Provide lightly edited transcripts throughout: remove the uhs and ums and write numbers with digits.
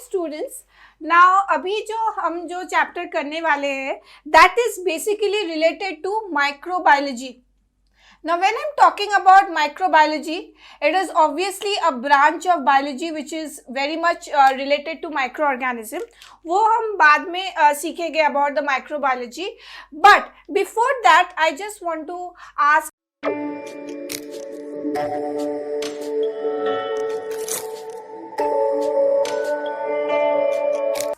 Students, now अभी जो chapter करने वाले हैं that is basically related to microbiology. Now, when I'm talking about microbiology, it is obviously a branch of biology which is very much related to microorganism. वो हम बाद में सीखेंगे about the microbiology. But before that, I just want to ask.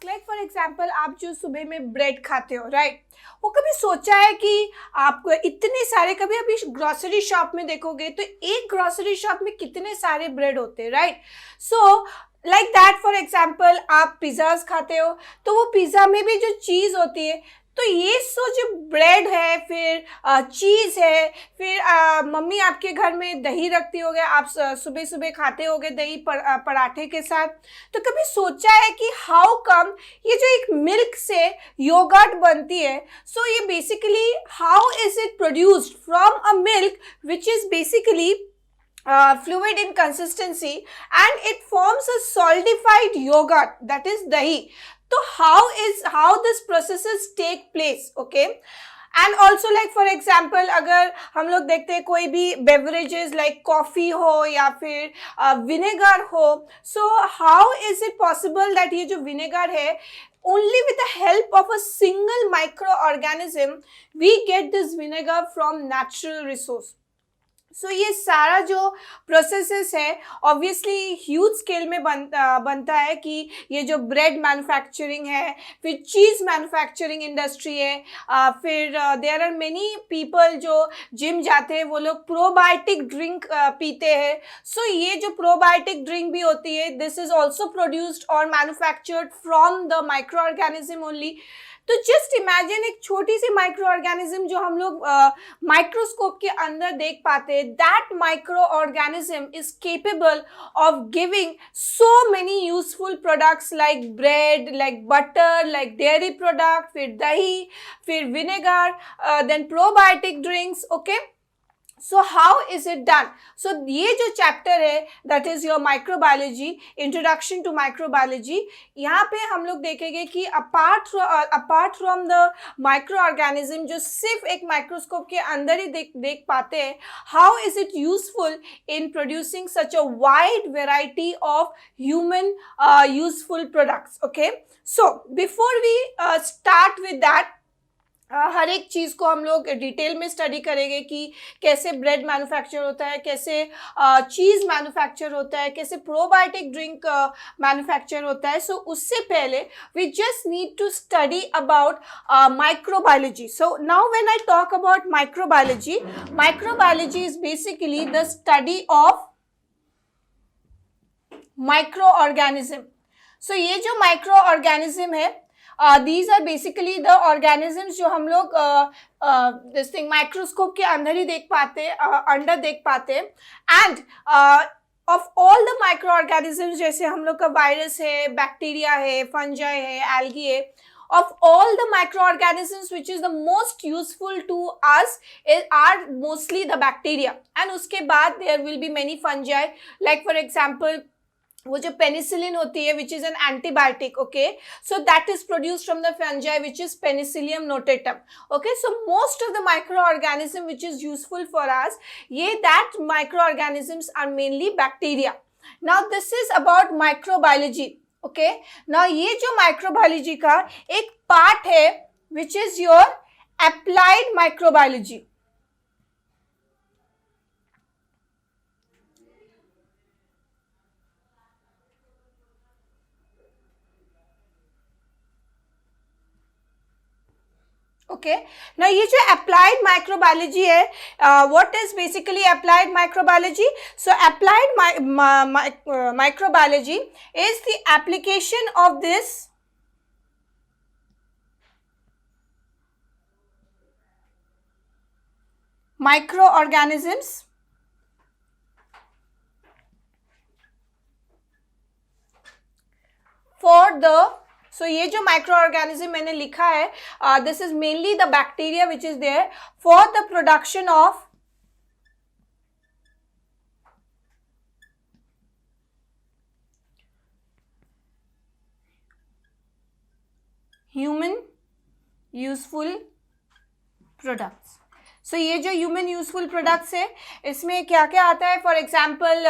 Like for example, आप जो सुबह में bread खाते हो, राइट? वो कभी सोचा है कि आपको इतने सारे, कभी अभी ग्रोसरी शॉप में देखोगे तो एक ग्रोसरी शॉप में कितने सारे ब्रेड होते हैं, right? So like that, for example आप पिज़्ज़ाज खाते हो तो वो पिज़्ज़ा में भी जो चीज़ होती है, तो ये जो ब्रेड है, फिर चीज़ है, फिर मम्मी आपके घर में दही रखती होगे, आप सुबह सुबह खाते होगे दही पराठे के साथ. तो कभी सोचा है कि हाउ कम ये जो एक मिल्क से योगर्ट बनती है, सो ये basically how is it produced from a milk which is basically fluid in consistency and it forms a solidified yogurt, that is dahi. So how this processes take place, okay? And also like for example, अगर हम लोग देखते हैं कोई भी beverages like coffee हो या फिर vinegar हो, so how is it possible that ये जो vinegar है, only with the help of a single microorganism we get this vinegar from natural resource. सो ये सारा जो प्रोसेसेस है ऑब्वियसली ह्यूज स्केल में बनता है कि ये जो ब्रेड मैन्युफैक्चरिंग है, फिर चीज़ मैन्युफैक्चरिंग इंडस्ट्री है, फिर देयर आर मेनी पीपल जो जिम जाते हैं वो लोग प्रोबायोटिक ड्रिंक पीते हैं. सो ये जो प्रोबायोटिक ड्रिंक भी होती है, दिस इज ऑल्सो प्रोड्यूस्ड और manufactured from the micro organism only. तो जस्ट इमेजिन एक छोटी सी माइक्रो ऑर्गेनिज्म जो हम लोग माइक्रोस्कोप के अंदर देख पाते हैं, that microorganism is capable of giving so many useful products like bread, like butter, like dairy product, फिर दही, फिर vinegar, then probiotic drinks. Okay, so how is it done? So ये जो चैप्टर है that is your microbiology, introduction to microbiology, यहाँ पे हम लोग देखेंगे कि apart from the microorganism जो सिर्फ एक माइक्रोस्कोप के अंदर ही देख पाते हैं, how is it useful in producing such a wide variety of human useful products. Okay, so before we start with that, हर एक चीज़ को हम लोग डिटेल में स्टडी करेंगे कि कैसे ब्रेड मैन्युफैक्चर होता है, कैसे चीज़ मैन्युफैक्चर होता है, कैसे प्रोबायोटिक ड्रिंक मैन्युफैक्चर होता है. सो उससे पहले we just need to study about microbiology. So now when I talk about microbiology, microbiology is basically the study of microorganism. So ये जो माइक्रो ऑर्गेनिज्म है, these are basically the organisms जो हम लोग this thing microscope के अंदर ही देख पाते, अंडर देख पाते. And of all the microorganisms, जैसे हम लोग का वायरस है, बैक्टीरिया है, फंजाई है, एल्गी है, of all the microorganisms which is the most useful to us are mostly the bacteria. and उसके बाद there will be many fungi, like for example वो जो पेनिसिलिन होती है which is an antibiotic. Okay, so that is produced from the fungi which is penicillium notatum. Okay, so most of the microorganism which is useful for us, ये that microorganisms are mainly bacteria. Now this is about microbiology. Okay, now ये जो microbiology का एक part है which is your applied microbiology. Okay, ना ये जो applied microbiology है, what is basically applied microbiology? So applied microbiology is the application of this microorganisms for the. So ये जो माइक्रो ऑर्गेनिज्म मैंने लिखा है, this is mainly the bacteria which is there for the production of human useful products. So ये जो human useful products है इसमें क्या क्या आता है? फॉर एग्जाम्पल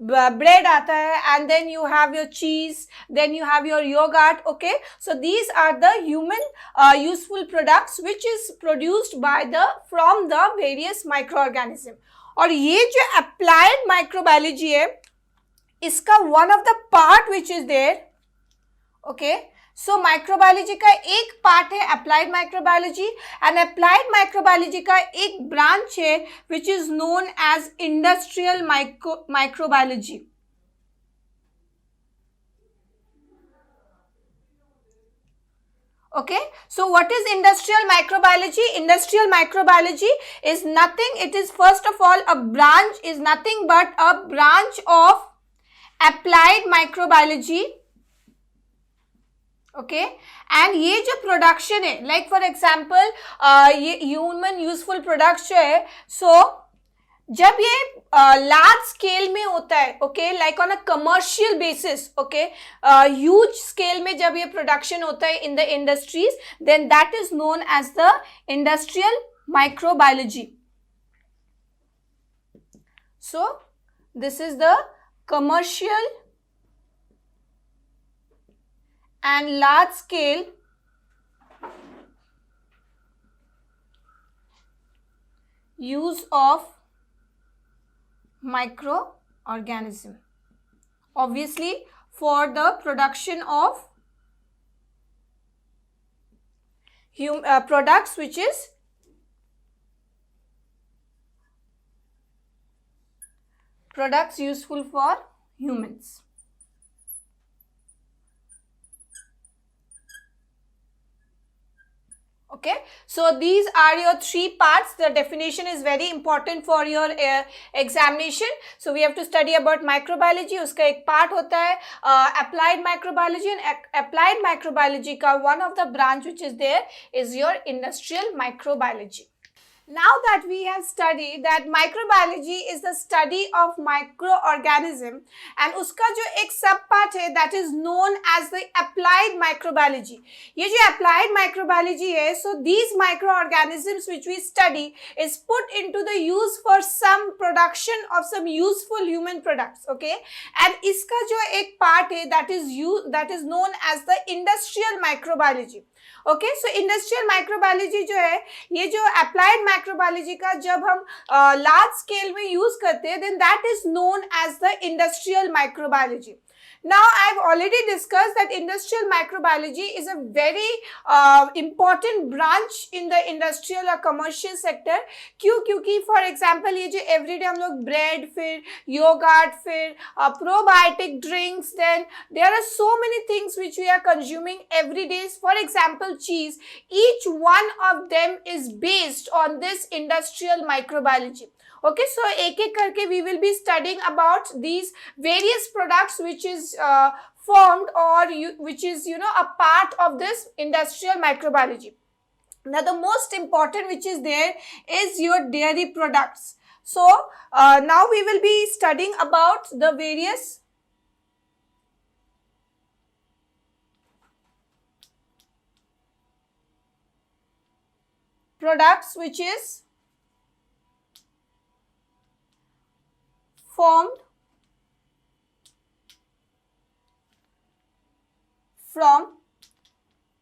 ब्रेड आता है, and then you have your cheese, then you have your yogurt. Okay, so these are the human useful products which is produced by the from the various microorganism. और ये जो applied microbiology है इसका one of the part which is there. Okay, so microbiology का एक part है applied microbiology, and applied microbiology का एक ब्रांच है which is known as industrial microbiology. Okay, so what is industrial microbiology? Industrial microbiology is nothing, it is first of all a branch, is nothing but a branch of applied microbiology. Okay, and ये जो production है, like for example ये human useful products जो है, सो जब ये large scale में होता है, okay, like on a commercial basis, okay, huge scale में जब ये प्रोडक्शन होता है in the industries, then that is known as the industrial microbiology. So this is the commercial and large scale use of microorganism, obviously for the production of products which is products useful for humans. Okay, so these are your three parts. The definition is very important for your examination. So we have to study about microbiology. उसका एक part होता है applied microbiology, and applied microbiology का one of the branch which is there is your industrial microbiology. Now that we have studied that microbiology is the study of microorganism, and उसका जो एक सब part है that is known as the applied microbiology. ये जो applied microbiology है, so these microorganisms which we study is put into the use for some production of some useful human products. Okay, and इसका जो एक part है that is known as the industrial microbiology. Okay, so industrial microbiology जो है, ये जो applied microbiology का जब हम लार्ज स्केल में यूज करते हैं, then that is known as the industrial microbiology. Now I have already discussed that industrial microbiology is a very important branch in the industrial or commercial sector. क्यों? क्योंकि for example ये जो everyday हम लोग bread, फिर yogurt, फिर probiotic drinks, then there are so many things which we are consuming every day. For example cheese, each one of them is based on this industrial microbiology. Okay, so एक एक करके we will be studying about these various products which is formed or which is a part of this industrial microbiology. Now the most important which is there is your dairy products. So now we will be studying about the various products which is formed from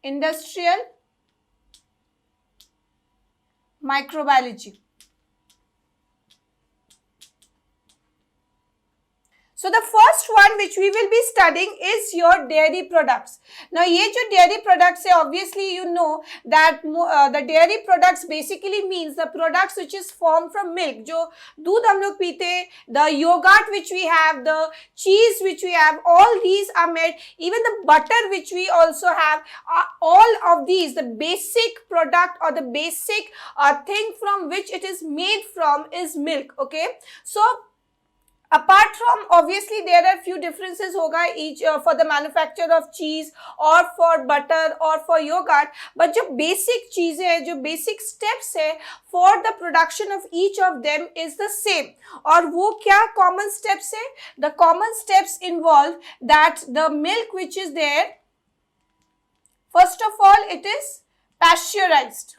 industrial microbiology. So the first one which we will be studying is your dairy products. Now ये जो dairy products है, obviously you know that the dairy products basically means the products which is formed from milk. जो दूध हम लोग पीते हैं, the yogurt which we have, the cheese which we have, all these are made. Even the butter which we also have, all of these, the basic product or the basic thing from which it is made from is milk. Okay, so apart from, obviously there are few differences होगा each for the manufacture of cheese or for butter or for yogurt, but जो basic चीजें हैं, जो basic steps है for the production of each of them is the same. और वो क्या common steps है? The common steps involve that the milk which is there, First of all, it is pasteurized.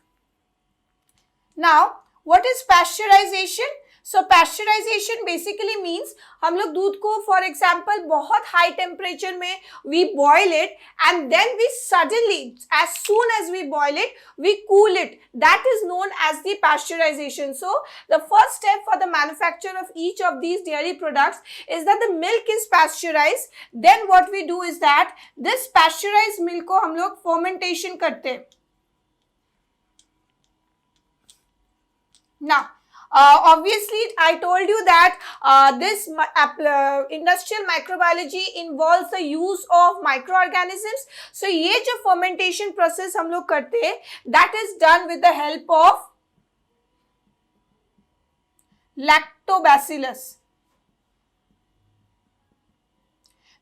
Now, what is pasteurization? So pasteurization basically means हम लोग दूध को for example बहुत high temperature में we boil it and then we suddenly, as soon as we boil it, we cool it. That is known as the pasteurization. So the first step for the manufacture of each of these dairy products is that the milk is pasteurized. Then what we do is that this pasteurized milk को हम लोग fermentation करते हैं. Now, obviously, I told you that this industrial microbiology involves the use of microorganisms. So, ये जो fermentation process हम लोग करते हैं, that is done with the help of lactobacillus.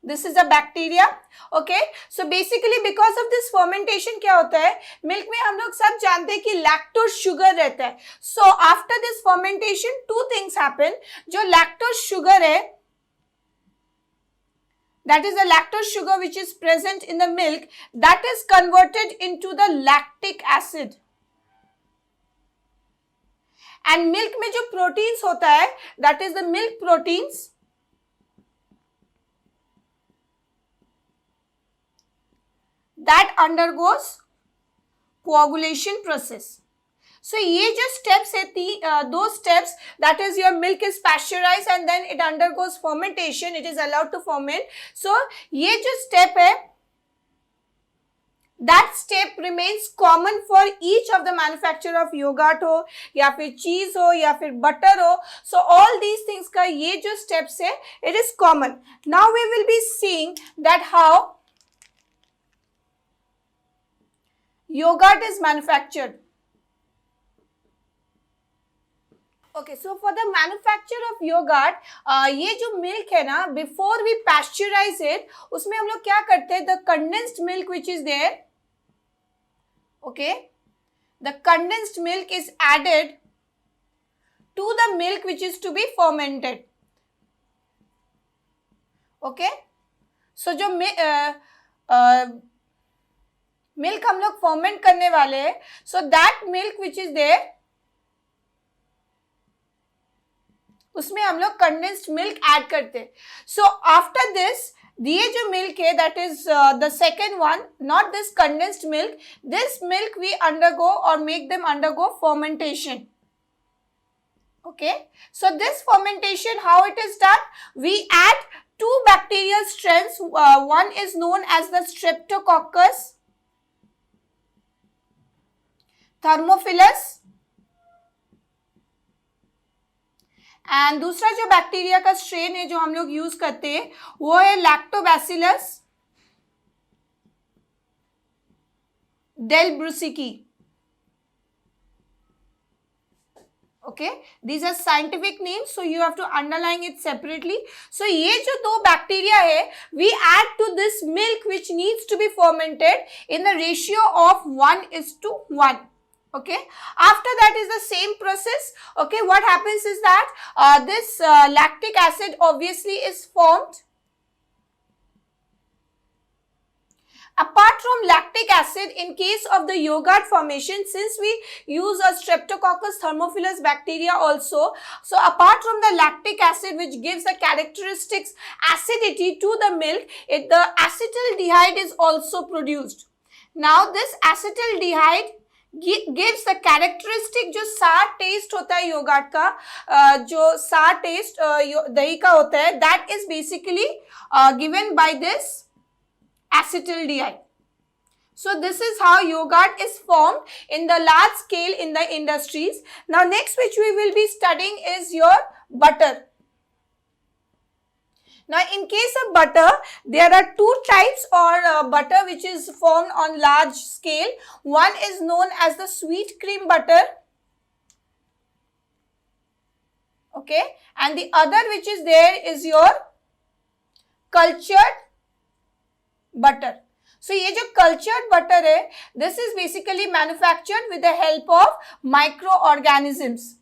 This is a bacteria. Okay, so basically because of this fermentation क्या होता है, milk में हम लोग सब जानते हैं कि लैक्टोज शुगर रहता है. So after this fermentation, two things happen. जो लैक्टोज शुगर है, that is the lactose sugar which is present in the milk, that is converted into the lactic acid. And milk में जो proteins होता है, that is the milk proteins, that undergoes coagulation process. So ये जो steps है, those steps, that is your milk is pasteurized and then it undergoes fermentation, it is allowed to ferment. So ये जो step है, that step remains common for each of the manufacturer of yogurt हो या फिर cheese हो या फिर butter हो. So all these things का ये जो steps है, it is common. Now we will be seeing that how yogurt is manufactured. Okay, so for the manufacture of yogurt, ये जो milk है ना, before we pasteurize it, उसमें हम लोग क्या करते हैं? The condensed milk which is there, okay, the condensed milk is added to the milk which is to be fermented. Okay, so जो milk हम लोग ferment करने वाले हैं, so that milk which is there, उसमें हम लोग condensed milk add करते हैं. So after this, ये जो milk है, that is the second one, not this condensed milk, this milk we undergo or make them undergo fermentation. Okay, so this fermentation, how it is done? We add two bacterial strains. One is known as the Streptococcus thermophilus and दूसरा जो bacteria का strain है जो हम लोग use करते हैं वो है lactobacillus delbrueckii. Okay, these are scientific names, so you have to underline it separately. So ये जो दो बैक्टीरिया है, we add to this milk which needs to be fermented in the ratio of 1:1. Okay, after that is the same process. Okay, what happens is that this lactic acid obviously is formed. Apart from lactic acid, in case of the yogurt formation, since we use a Streptococcus thermophilus bacteria also, so apart from the lactic acid which gives the characteristics acidity to the milk, the acetaldehyde is also produced. Now this acetaldehyde gives the characteristic जो सार test होता है yogurt का, जो सार test दही का होता है, that is basically given by this acetaldehyde. So this is how yogurt is formed in the large scale in the industries. Now next which we will be studying is your butter. Now in case of butter, there are two types or butter which is formed on large scale. One is known as the sweet cream butter. Okay, and the other which is there is your cultured butter. So ये जो cultured butter है, this is basically manufactured with the help of microorganisms.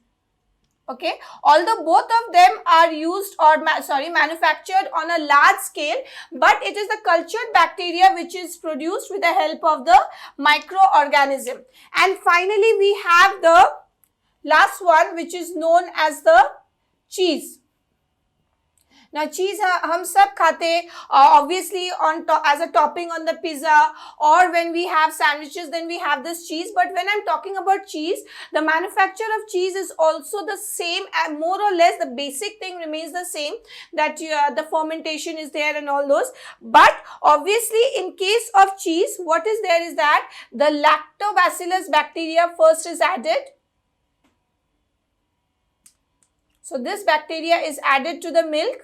Okay, although both of them are used or manufactured on a large scale, but it is the cultured bacteria which is produced with the help of the microorganism. And finally we have the last one which is known as the cheese. Now cheese हम सब खाते obviously on as a topping on the pizza, or when we have sandwiches then we have this cheese. But when I'm talking about cheese, the manufacture of cheese is also the same, and more or less the basic thing remains the same, that the fermentation is there and all those. But obviously in case of cheese, what is there is that the lactobacillus bacteria first is added. So this bacteria is added to the milk.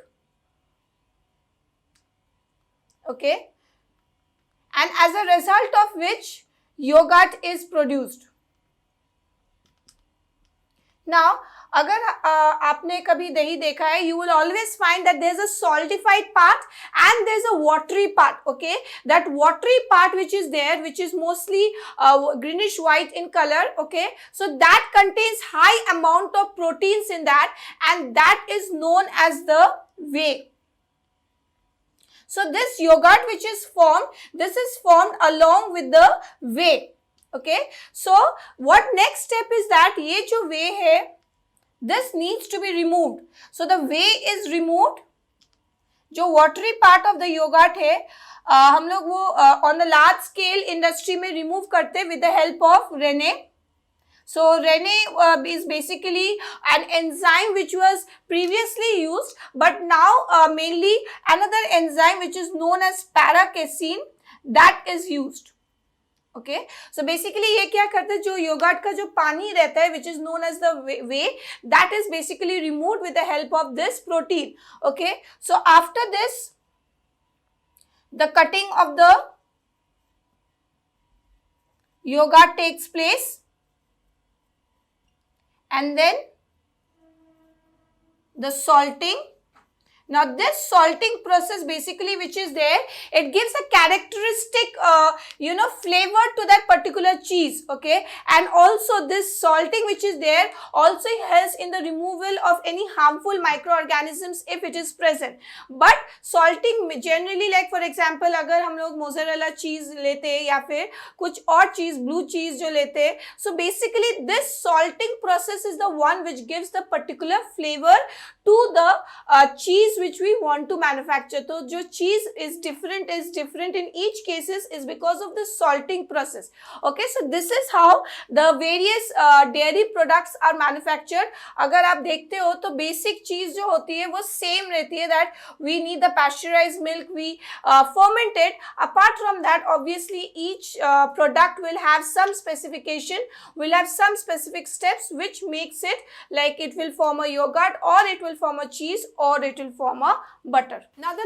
Okay, and as a result of which yogurt is produced. Now अगर आपने कभी दही देखा है, you will always find that there is a saltified part and there is a watery part. Okay, that watery part which is there, which is mostly greenish white in color. Okay, so that contains high amount of proteins in that, and that is known as the whey. So this yogurt which is formed, this is formed along with the whey. Okay, so what next step is that ये जो whey है, this needs to be removed. So the whey is removed. जो watery part of the yogurt है, हम लोग वो on a large scale industry में remove करते with the help of Rennet. So Rennet is basically an enzyme which was previously used, but now mainly another enzyme which is known as para-casein, that is used. Okay, so basically ये क्या करते हैं, जो yogurt का जो पानी रहता है which is known as the whey, that is basically removed with the help of this protein. Okay, so after this, the cutting of the yogurt takes place, and then the salting. Now this salting process basically which is there, it gives a characteristic flavor to that particular cheese. Okay, and also this salting which is there also helps in the removal of any harmful microorganisms if it is present. But salting generally, like for example अगर हम लोग mozzarella cheese लेते हैं या फिर कुछ और cheese, blue cheese जो लेते हैं, so basically this salting process is the one which gives the particular flavor to the cheese which we want to manufacture. So जो cheese is different in each cases is because of the salting process. Okay, so this is how the various dairy products are manufactured. अगर आप देखते हो तो basic चीज जो होती है वो same रहती है, that we need the pasteurized milk, we ferment it. Apart from that, obviously each product will have some specification, will have some specific steps which makes it like it will form a yogurt, or it will form a cheese, or it will form a butter. Now the